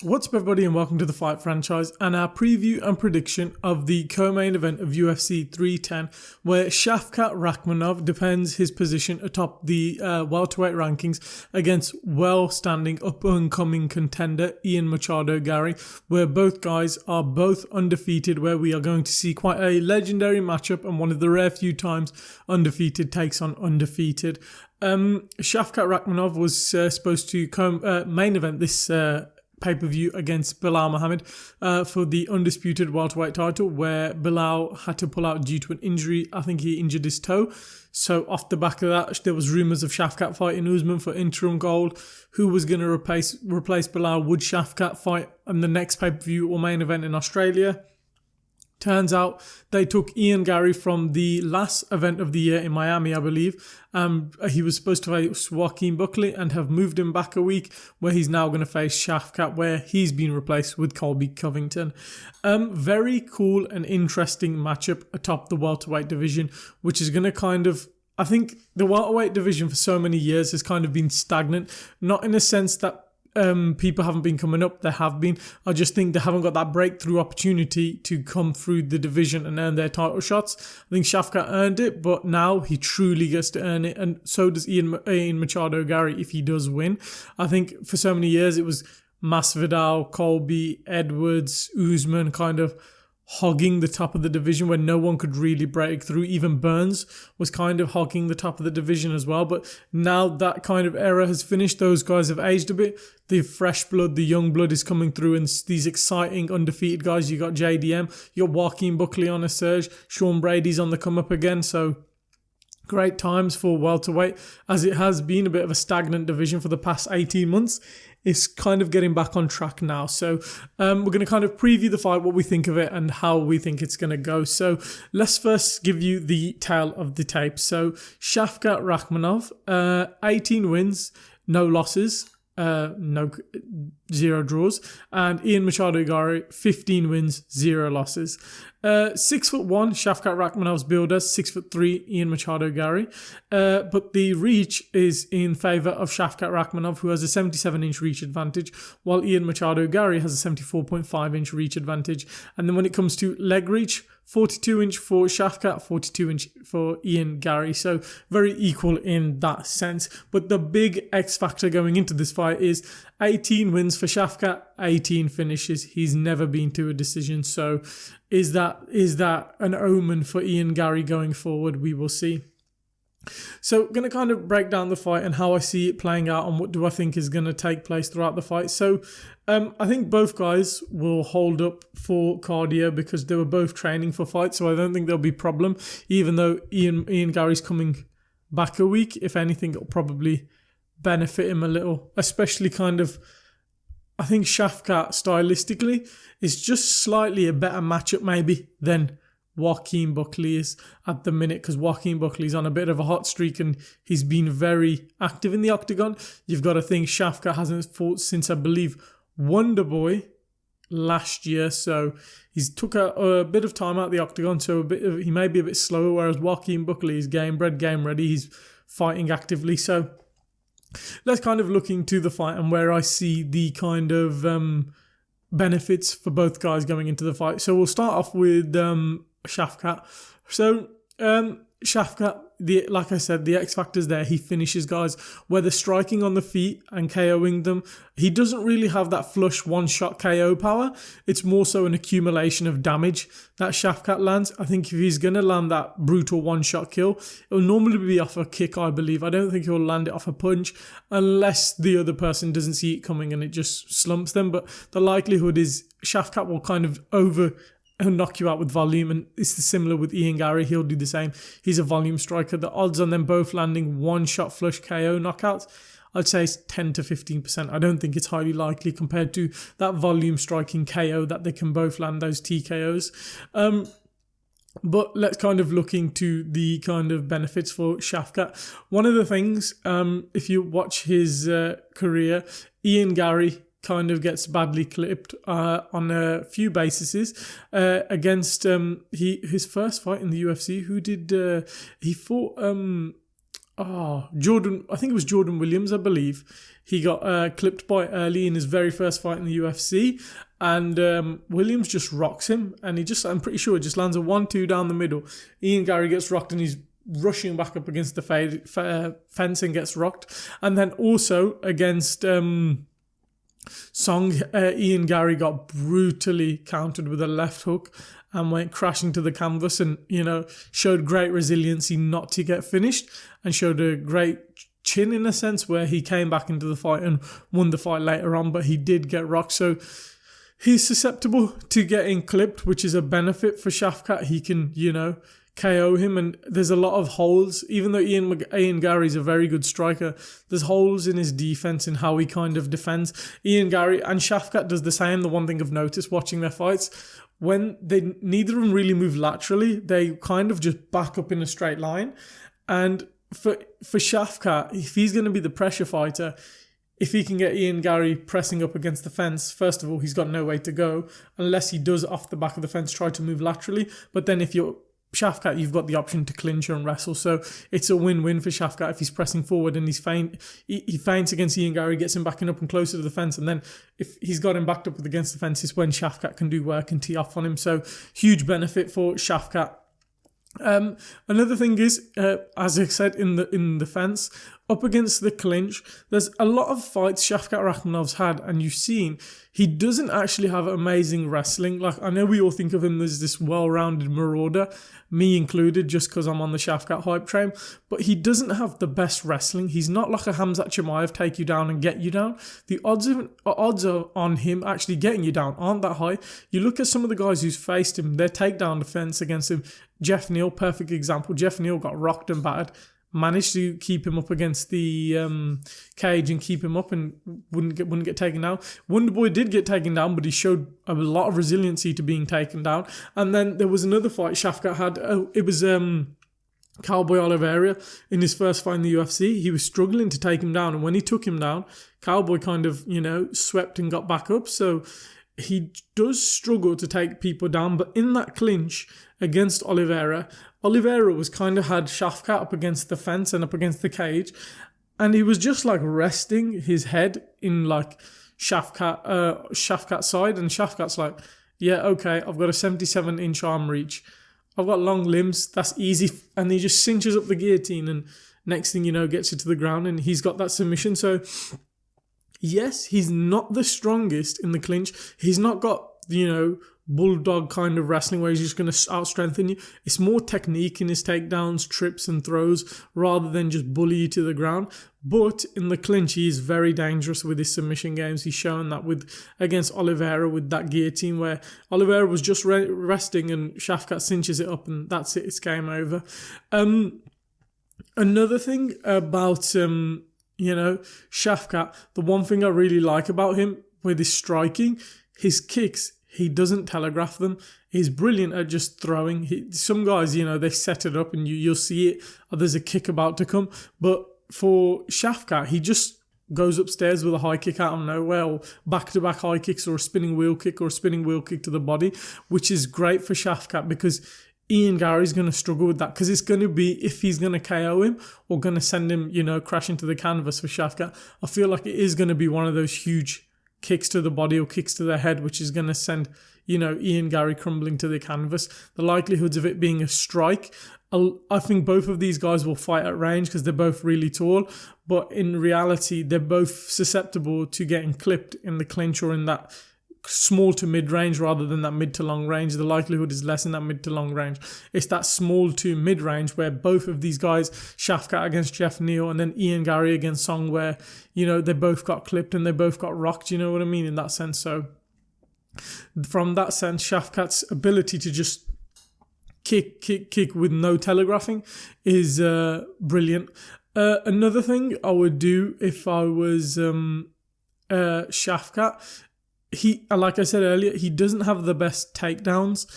What's up, everybody, and welcome to the Fight Franchise and our preview and prediction of the co-main event of UFC 310, where Shavkat Rakhmonov defends his position atop the welterweight rankings against well-standing up-and-coming contender Ian Garry, where both guys are both undefeated, where we are going to see quite a legendary matchup and one of the rare few times undefeated takes on undefeated. Shavkat Rakhmonov was supposed to main event this pay-per-view against Bilal Muhammad for the undisputed welterweight title, where Bilal had to pull out due to an injury. I think he injured his toe. So off the back of that, there was rumours of Shavkat fighting Usman for interim gold. Who was going to replace Bilal? Would Shavkat fight in the next pay-per-view or main event in Australia? Turns out they took Ian Garry from the last event of the year in Miami, I believe. He was supposed to face Joaquin Buckley and have moved him back a week, where he's now going to face Shavkat, where he's been replaced with Colby Covington. Very cool and interesting matchup atop the welterweight division, which is going to I think the welterweight division for so many years has kind of been stagnant, not in a sense that people haven't been coming up. They have been. I just think they haven't got that breakthrough opportunity to come through the division and earn their title shots. I think Shavkat earned it, but now he truly gets to earn it, and so does Ian Machado Garry if he does win. I think for so many years it was Masvidal, Colby, Edwards, Usman kind of hogging the top of the division where no one could really break through. Even Burns was kind of hogging the top of the division as well. But now that kind of era has finished. Those guys have aged a bit. The fresh blood, the young blood is coming through, and these exciting undefeated guys. You got JDM, you got Joaquin Buckley on a surge, Sean Brady's on the come up again. So great times for welterweight, as it has been a bit of a stagnant division for the past 18 months. It's kind of getting back on track now. So we're going to kind of preview the fight, what we think of it and how we think it's going to go. So let's first give you the tale of the tape. So Shavkat Rakhmonov, 18 wins, no losses, zero draws. And Ian Machado Garry, 15 wins, 0 losses. 6'1", Shavkat Rakhmonov's builder, 6'3", Ian Machado Garry. But the reach is in favour of Shavkat Rakhmonov, who has a 77-inch reach advantage, while Ian Machado Garry has a 74.5-inch reach advantage. And then when it comes to leg reach, 42-inch for Shavkat, 42-inch for Ian Garry. So very equal in that sense. But the big X factor going into this fight is 18 wins for Shavkat, 18 finishes. He's never been to a decision. So is that an omen for Ian Garry going forward? We will see. So going to kind of break down the fight and how I see it playing out and what do I think is going to take place throughout the fight. So I think both guys will hold up for cardio because they were both training for fights. So I don't think there'll be a problem, even though Ian Garry's coming back a week. If anything, it'll probably benefit him a little, especially I think Shavkat stylistically is just slightly a better matchup maybe than Joaquin Buckley is at the minute, because Joaquin Buckley's on a bit of a hot streak and he's been very active in the octagon. You've got to think Shavkat hasn't fought since, I believe, Wonderboy last year, so he's took a bit of time out of the octagon, so he may be a bit slower, whereas Joaquin Buckley is game bred, game ready. He's fighting actively. So let's kind of look into the fight and where I see the kind of benefits for both guys going into the fight. So we'll start off with Shavkat. So Shavkat, like I said, the X factor's there. He finishes guys, whether striking on the feet and KOing them. He doesn't really have that flush one-shot KO power. It's more so an accumulation of damage that Shavkat lands. I think if he's going to land that brutal one-shot kill, it'll normally be off a kick, I believe. I don't think he'll land it off a punch unless the other person doesn't see it coming and it just slumps them. But the likelihood is Shavkat will kind of he'll knock you out with volume, and it's similar with Ian Garry. He'll do the same. He's a volume striker. The odds on them both landing one-shot flush KO knockouts, I'd say it's 10 to 15%. I don't think it's highly likely compared to that volume striking KO that they can both land those TKOs. But let's kind of look into the kind of benefits for Shavkat. One of the things, if you watch his career, Ian Garry kind of gets badly clipped on a few bases against his first fight in the UFC. Who did he fought? Jordan, I think it was Jordan Williams, I believe. He got clipped by early in his very first fight in the UFC, and Williams just rocks him, and I'm pretty sure, just lands a 1-2 down the middle. Ian Garry gets rocked, and he's rushing back up against the fence and gets rocked. And then also against Song, Ian Garry got brutally countered with a left hook and went crashing to the canvas, and showed great resiliency not to get finished, and showed a great chin in a sense, where he came back into the fight and won the fight later on, but he did get rocked. So he's susceptible to getting clipped, which is a benefit for Shavkat. He can KO him, and there's a lot of holes. Even though Ian Garry is a very good striker, there's holes in his defense and how he kind of defends. Ian Garry and Shavkat does the same. The one thing I've noticed watching their fights, when neither of them really move laterally, they kind of just back up in a straight line. And for Shavkat, if he's going to be the pressure fighter, if he can get Ian Garry pressing up against the fence, first of all, he's got no way to go unless he does off the back of the fence try to move laterally. But then if you're Shavkat, you've got the option to clinch and wrestle. So it's a win-win for Shavkat if he's pressing forward and he feints against Ian Garry, gets him backing up and closer to the fence. And then if he's got him backed up against the fence, it's when Shavkat can do work and tee off on him. So huge benefit for Shavkat. Another thing is, as I said, in the fence, up against the clinch, there's a lot of fights Shavkat Rakhmonov's had, and you've seen he doesn't actually have amazing wrestling. Like, I know we all think of him as this well-rounded marauder, me included, just because I'm on the Shavkat hype train, but he doesn't have the best wrestling. He's not like a Khamzat Chimaev, take you down and get you down. The odds on him actually getting you down aren't that high. You look at some of the guys who's faced him, their takedown defense against him. Jeff Neal, perfect example. Jeff Neal got rocked and battered, managed to keep him up against the cage and keep him up and wouldn't get taken down. Wonderboy did get taken down, but he showed a lot of resiliency to being taken down. And then there was another fight Shavkat had. It was Cowboy Oliveira in his first fight in the UFC. He was struggling to take him down, and when he took him down, Cowboy kind of swept and got back up. So he does struggle to take people down, but in that clinch against Oliveira was kind of had Shavkat up against the fence and up against the cage, and he was just like resting his head in like Shavkat's side, and Shavkat's like, yeah, okay, I've got a 77-inch arm reach, I've got long limbs, that's easy, and he just cinches up the guillotine, and next thing you know, gets it to the ground, and he's got that submission. So yes, he's not the strongest in the clinch. He's not got, bulldog kind of wrestling where he's just going to out-strengthen you. It's more technique in his takedowns, trips and throws, rather than just bully you to the ground. But in the clinch, he is very dangerous with his submission games. He's shown that against Oliveira with that guillotine, where Oliveira was just resting and Shavkat cinches it up, and that's it. It's game over. Another thing about Shavkat, the one thing I really like about him with his striking, his kicks, he doesn't telegraph them. He's brilliant at just throwing. Some guys, they set it up and you'll see it. Or there's a kick about to come. But for Shavkat, he just goes upstairs with a high kick out of nowhere, or back-to-back high kicks, or a spinning wheel kick to the body, which is great for Shavkat because Ian Garry's going to struggle with that, because it's going to be if he's going to KO him or going to send him, crashing to the canvas for Shavkat. I feel like it is going to be one of those huge kicks to the body or kicks to the head, which is going to send, Ian Garry crumbling to the canvas. The likelihoods of it being a strike, I think both of these guys will fight at range because they're both really tall, but in reality, they're both susceptible to getting clipped in the clinch or in that small to mid range rather than that mid to long range. The likelihood is less in that mid to long range. It's that small to mid range where both of these guys, Shavkat against Jeff Neal and then Ian Garry against Song, where they both got clipped and they both got rocked, you know what I mean, in that sense. So from that sense, Shavkat's ability to just kick with no telegraphing is brilliant. Another thing I would do if I was Shavkat, like I said earlier, he doesn't have the best takedowns.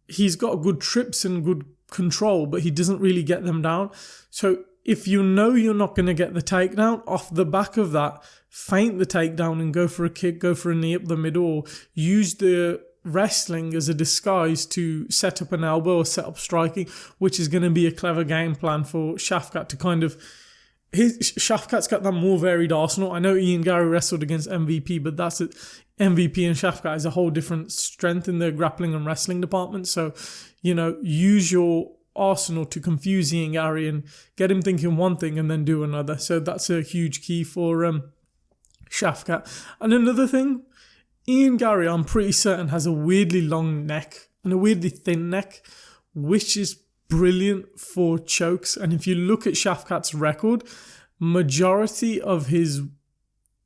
He's got good trips and good control, but he doesn't really get them down. So if you're not going to get the takedown, off the back of that, feint the takedown and go for a kick, go for a knee up the middle, or use the wrestling as a disguise to set up an elbow or set up striking, which is going to be a clever game plan for Shavkat to kind of Shavkat's got that more varied arsenal. I know Ian Garry wrestled against MVP, but that's it. MVP and Shavkat is a whole different strength in the grappling and wrestling department. So, use your arsenal to confuse Ian Garry and get him thinking one thing and then do another. So that's a huge key for Shavkat. And another thing, Ian Garry, I'm pretty certain, has a weirdly long neck and a weirdly thin neck, which is brilliant for chokes. And if you look at Shavkat's record, majority of his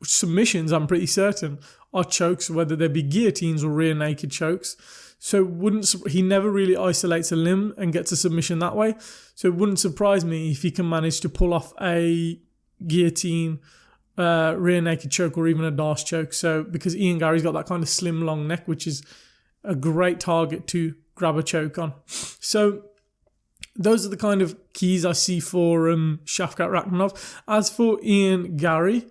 submissions, I'm pretty certain, are chokes, whether they be guillotines or rear naked chokes. So he never really isolates a limb and gets a submission that way. So it wouldn't surprise me if he can manage to pull off a guillotine, rear naked choke, or even a Darce choke. So because Ian Garry's got that kind of slim, long neck, which is a great target to grab a choke on. So those are the kind of keys I see for Shavkat Rakhmonov. As for Ian Garry,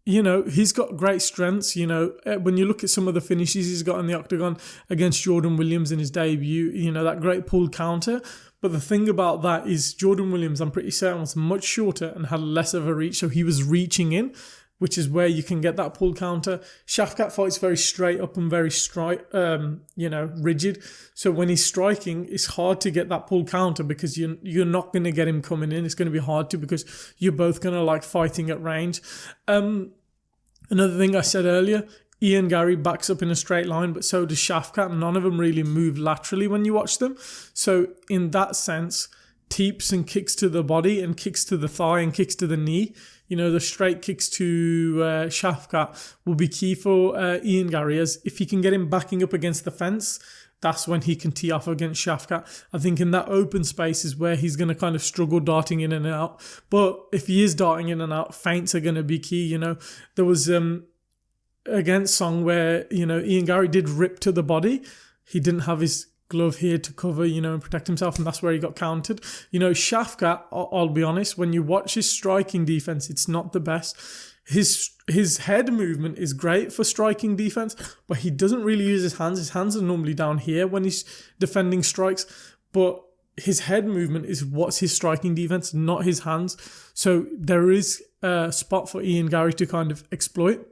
he's got great strengths. When you look at some of the finishes he's got in the octagon against Jordan Williams in his debut, that great pull counter. But the thing about that is Jordan Williams, I'm pretty certain, was much shorter and had less of a reach. So he was reaching in, which is where you can get that pull counter. Shavkat fights very straight up and very rigid. So when he's striking, it's hard to get that pull counter because you're not going to get him coming in. It's going to be hard to, because you're both going to like fighting at range. Another thing I said earlier, Ian Garry backs up in a straight line, but so does Shavkat. None of them really move laterally when you watch them. So in that sense, teeps and kicks to the body and kicks to the thigh and kicks to the knee, the straight kicks to Shavkat will be key for Ian Garry, as if he can get him backing up against the fence, that's when he can tee off against Shavkat. I think in that open space is where he's going to kind of struggle darting in and out. But if he is darting in and out, feints are going to be key. There was against Song where, Ian Garry did rip to the body. He didn't have his glove here to cover, and protect himself, and that's where he got countered. Shavkat, I'll be honest, when you watch his striking defense, it's not the best. His head movement is great for striking defense, but he doesn't really use his hands. His hands are normally down here when he's defending strikes, but his head movement is what's his striking defense, not his hands. So there is a spot for Ian Garry to kind of exploit.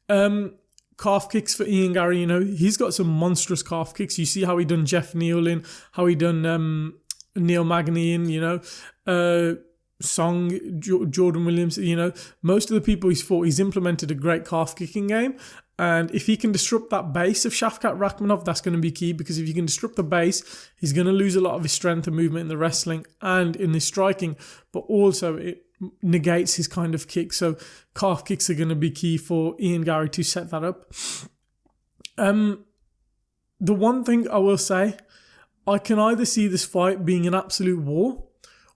Calf kicks for Ian Garry, he's got some monstrous calf kicks. You see how he done Jeff Neal in, how he done Neil Magny in, Song, Jordan Williams, most of the people he's fought, he's implemented a great calf kicking game. And if he can disrupt that base of Shavkat Rakhmonov, that's going to be key, because if you can disrupt the base, he's going to lose a lot of his strength and movement in the wrestling and in the striking, but also it negates his kind of kick. So calf kicks are going to be key for Ian Garry to set that up. The one thing I will say, I can either see this fight being an absolute war,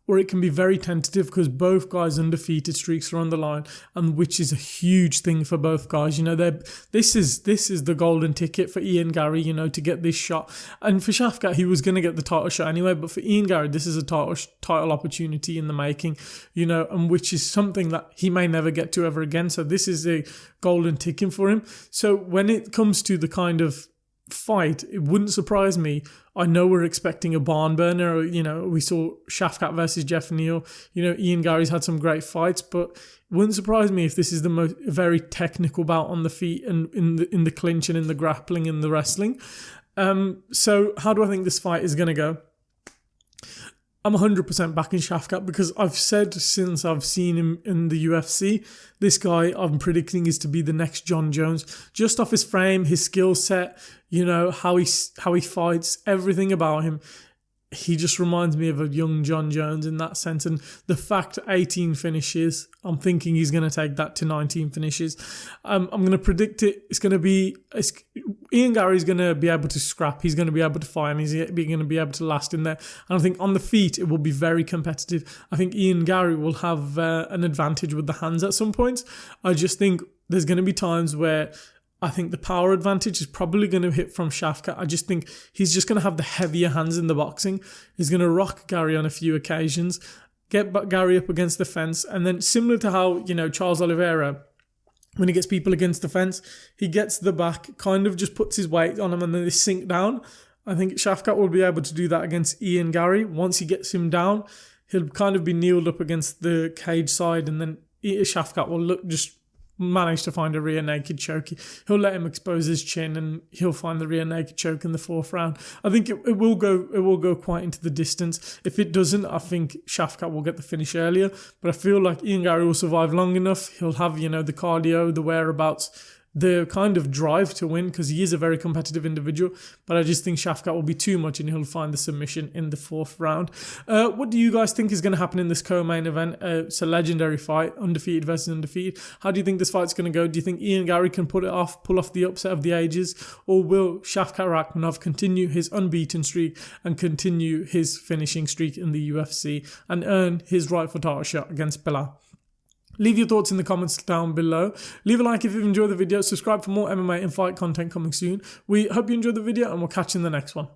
or it can be very tentative, because both guys' undefeated streaks are on the line, and which is a huge thing for both guys. This is the golden ticket for Ian Garry, to get this shot. And for Shavkat, he was going to get the title shot anyway, but for Ian Garry, this is a title opportunity in the making, and which is something that he may never get to ever again. So this is a golden ticket for him. So when it comes to the kind of fight, it wouldn't surprise me. I know we're expecting a barn burner. We saw Shavkat versus Jeff Neal. Ian Garry's had some great fights, but it wouldn't surprise me if this is the most very technical bout on the feet and in the clinch and in the grappling and the wrestling. So how do I think this fight is going to go? I'm 100% backing Shavkat, because I've said since I've seen him in the UFC, this guy I'm predicting is to be the next John Jones. Just off his frame, his skill set, how he fights, everything about him. He just reminds me of a young John Jones in that sense. And the fact 18 finishes, I'm thinking he's going to take that to 19 finishes. I'm going to predict it. Ian Garry's going to be able to scrap. He's going to be able to fight, and he's going to be able to last in there. And I think on the feet, it will be very competitive. I think Ian Garry will have an advantage with the hands at some points. I just think there's going to be times where I think the power advantage is probably going to hit from Shavkat. I just think he's just going to have the heavier hands in the boxing. He's going to rock Garry on a few occasions, get Garry up against the fence, and then similar to how, Charles Oliveira, when he gets people against the fence, he gets the back, kind of just puts his weight on them, and then they sink down. I think Shavkat will be able to do that against Ian Garry. Once he gets him down, he'll kind of be kneeled up against the cage side, and then Shavkat will just manage to find a rear naked choke. He'll let him expose his chin, and he'll find the rear naked choke in the 4th round. I think it will go quite into the distance. If it doesn't, I think Shavkat will get the finish earlier. But I feel like Ian Garry will survive long enough. He'll have, the cardio, the whereabouts, the kind of drive to win, because he is a very competitive individual. But I just think Shavkat will be too much, and he'll find the submission in the 4th round. What do you guys think is going to happen in this co-main event? It's a legendary fight, undefeated versus undefeated. How do you think this fight's going to go? Do you think Ian Garry can pull off the upset of the ages? Or will Shavkat Rakhmonov continue his unbeaten streak and continue his finishing streak in the UFC and earn his rightful title shot against Belal? Leave your thoughts in the comments down below. Leave a like if you've enjoyed the video. Subscribe for more MMA and fight content coming soon. We hope you enjoyed the video, and we'll catch you in the next one.